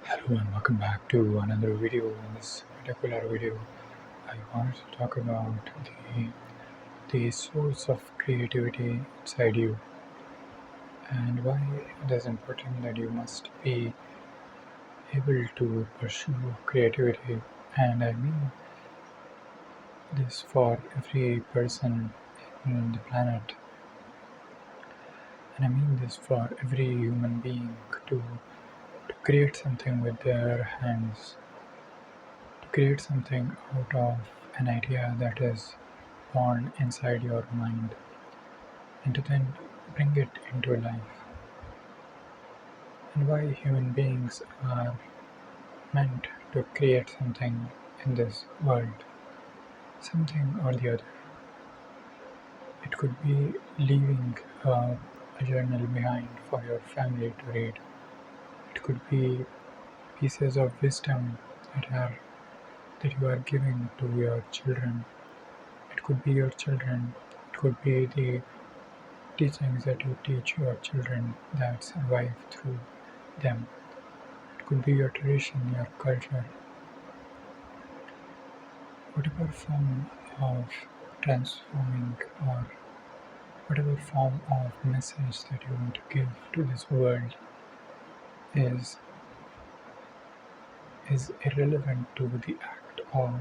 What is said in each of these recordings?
Hello and welcome back to another video. In this particular video, I wanted to talk about the source of creativity inside you and why it is important that you must be able to pursue creativity. And I mean this for every person in the planet, and I mean this for every human being to create something with their hands, to create something out of an idea that is born inside your mind, and to then bring it into life, and why human beings are meant to create something in this world, something or the other. It could be leaving a journal behind for your family to read. It could be pieces of wisdom that you are giving to your children. It could be your children. It could be the teachings that you teach your children that survive through them. It could be your tradition, your culture, whatever form of transforming or whatever form of message that you want to give to this world is is irrelevant to the act of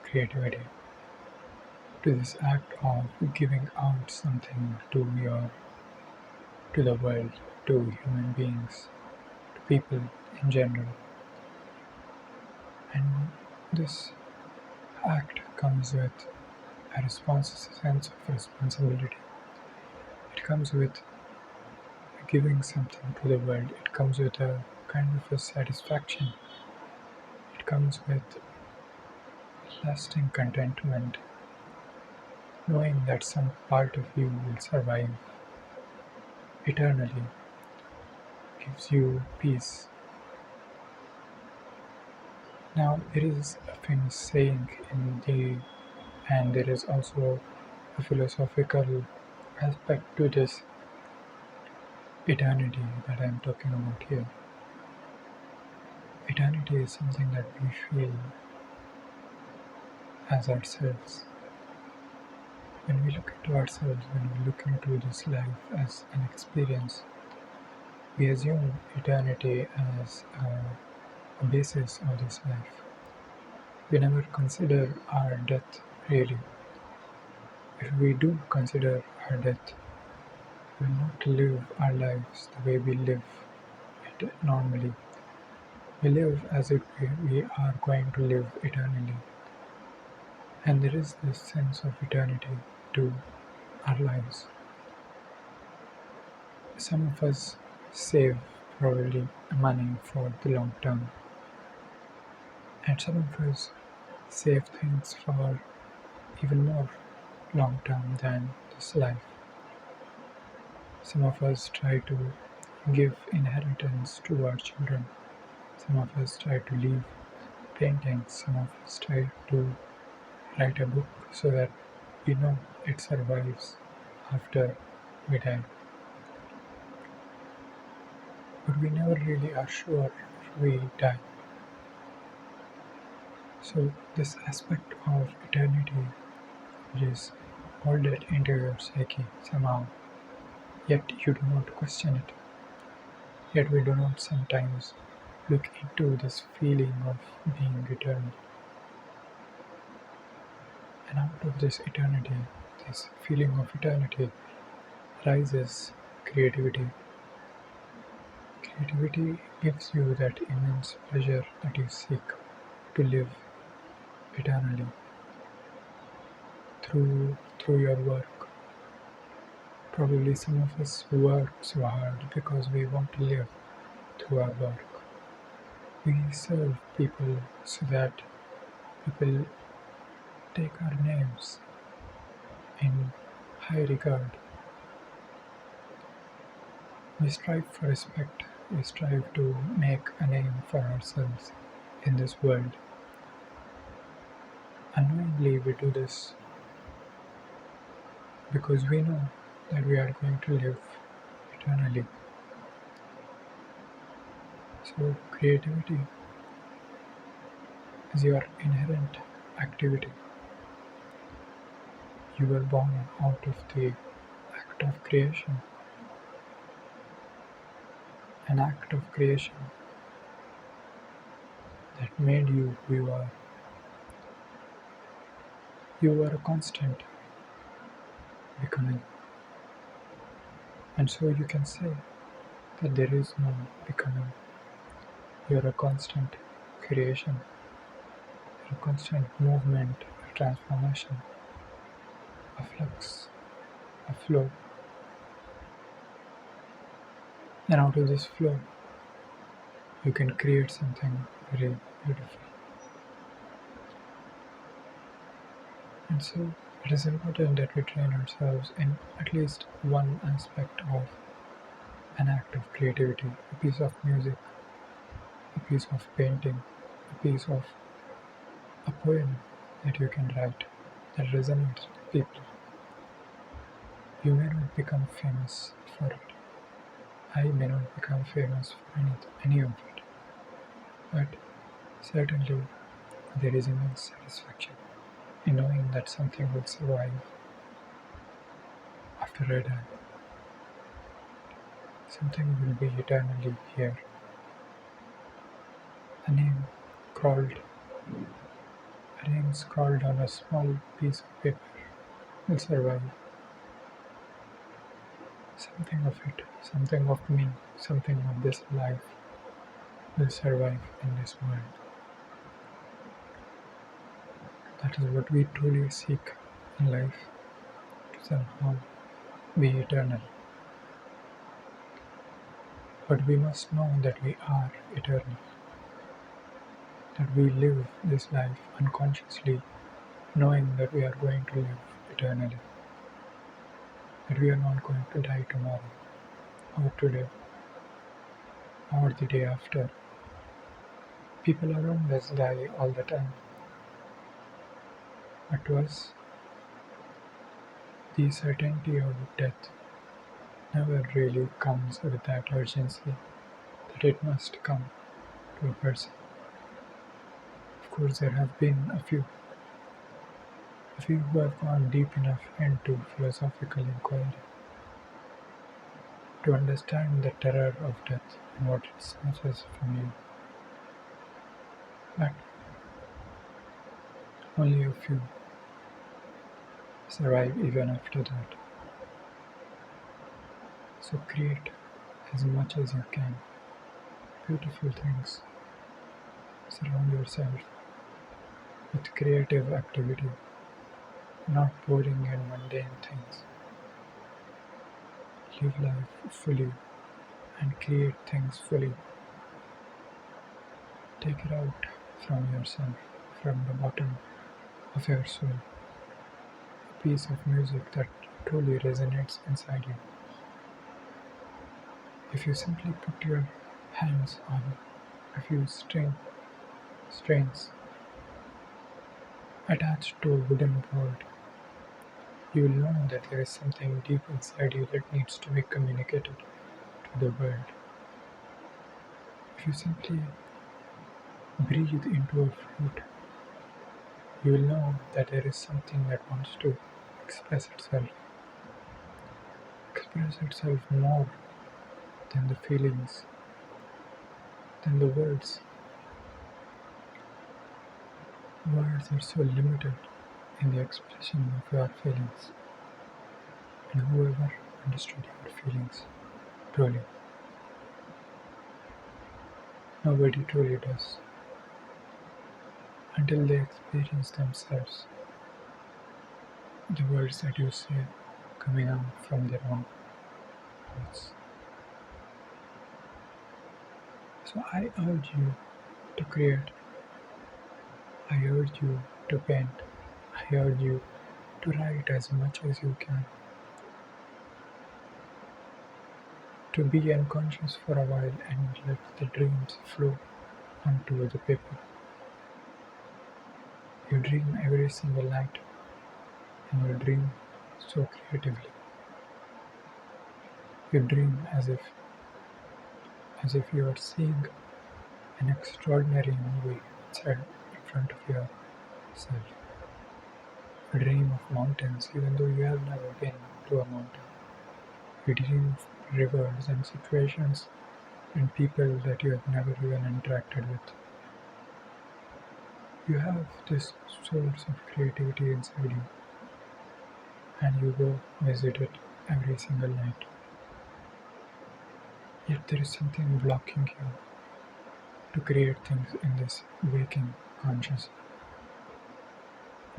creativity, to this act of giving out something to the world, to human beings, to people in general. And this act comes with a sense of responsibility. It comes with giving something to the world. It comes with a kind of a satisfaction. It comes with lasting contentment, knowing that some part of you will survive eternally, gives you peace. Now, there is a famous saying and there is also a philosophical aspect to this eternity that I am talking about here. Eternity is something that we feel as ourselves. When we look into ourselves, when we look into this life as an experience, we assume eternity as a basis of this life. We never consider our death really. If we do consider our death, we will not live our lives the way we live it normally. We live as if we are going to live eternally. And there is this sense of eternity to our lives. Some of us save probably money for the long term, and some of us save things for even more long term than this life. Some of us try to give inheritance to our children. Some of us try to leave paintings. Some of us try to write a book so that we know it survives after we die. But we never really are sure if we die. So this aspect of eternity is molded into your psyche somehow, yet you do not question it. Yet we do not sometimes look into this feeling of being eternal. And out of this eternity, this feeling of eternity, rises creativity. Creativity gives you that immense pleasure that you seek to live eternally through your work. Probably some of us work so hard because we want to live through our work. We serve people so that people take our names in high regard. We strive for respect. We strive to make a name for ourselves in this world. Unknowingly, we do this because we know that we are going to live eternally. So creativity is your inherent activity. You were born out of the act of creation, an act of creation that made you who you are. You were a constant becoming, and so you can say that there is no becoming. You're a constant creation, you're a constant movement, a transformation, a flux, a flow. And out of this flow, you can create something very beautiful. And so it is important that we train ourselves in at least one aspect of an act of creativity, a piece of music, a piece of painting, a piece of a poem that you can write that resonates with people. You may not become famous for it. I may not become famous for any of it, but certainly there is immense satisfaction in knowing that something will survive after I die. Something will be eternally here. A name crawled, a name scrawled on a small piece of paper will survive. Something of it, something of me, something of this life will survive in this world. That is what we truly seek in life, to somehow be eternal. But we must know that we are eternal, that we live this life unconsciously, knowing that we are going to live eternally, that we are not going to die tomorrow, or today, or the day after. People around us die all the time, but to us, the certainty of death never really comes with that urgency that it must come to a person. Of course, there have been a few who have gone deep enough into philosophical inquiry to understand the terror of death and what it snatches from you. But only a few survive even after that. So create as much as you can beautiful things. Surround yourself with creative activity, not boring and mundane things. Live life fully and create things fully. Take it out from yourself, from the bottom of your soul. A piece of music that truly resonates inside you. If you simply put your hands on a few strings attached to a wooden board, you will know that there is something deep inside you that needs to be communicated to the world. If you simply breathe into a flute, you will know that there is something that wants to express itself more than the feelings, than the words. Words are so limited in the expression of your feelings, and whoever understood your feelings truly, nobody truly does, until they experience themselves the words that you say coming out from their own mouths. So I urge you to create, I urge you to paint, I urge you to write as much as you can, to be unconscious for a while and let the dreams flow onto the paper. You dream every single night, and you dream so creatively. You dream as if you are seeing an extraordinary movie inside in front of yourself, a dream of mountains even though you have never been to a mountain. You dream of rivers and situations and people that you have never even interacted with. You have this source of creativity inside you, and you go visit it every single night. Yet there is something blocking you to create things in this waking, conscious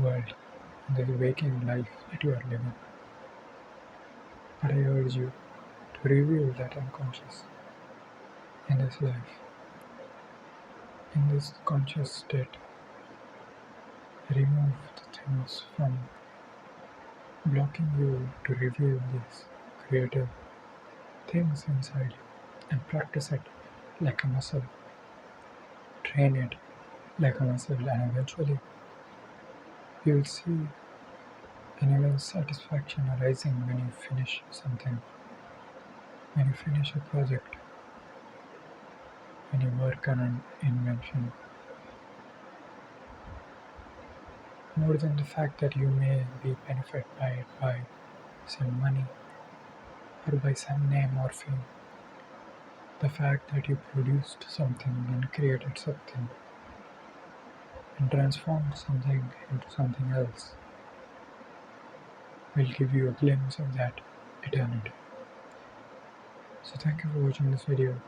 world, in this waking life that you are living. But I urge you to reveal that unconscious in this life, in this conscious state. Remove the things from blocking you to reveal these creative things inside you and practice it like a muscle. Train it like a muscle, and eventually you will see an immense satisfaction arising when you finish something, when you finish a project, when you work on an invention. More than the fact that you may be benefited by it by some money or by some name or fame, the fact that you produced something and created something and transformed something into something else will give you a glimpse of that eternity. So thank you for watching this video,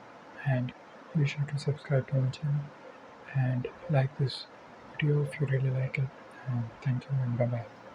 and be sure to subscribe to my channel and like this video if you really like it. And thank you and bye bye.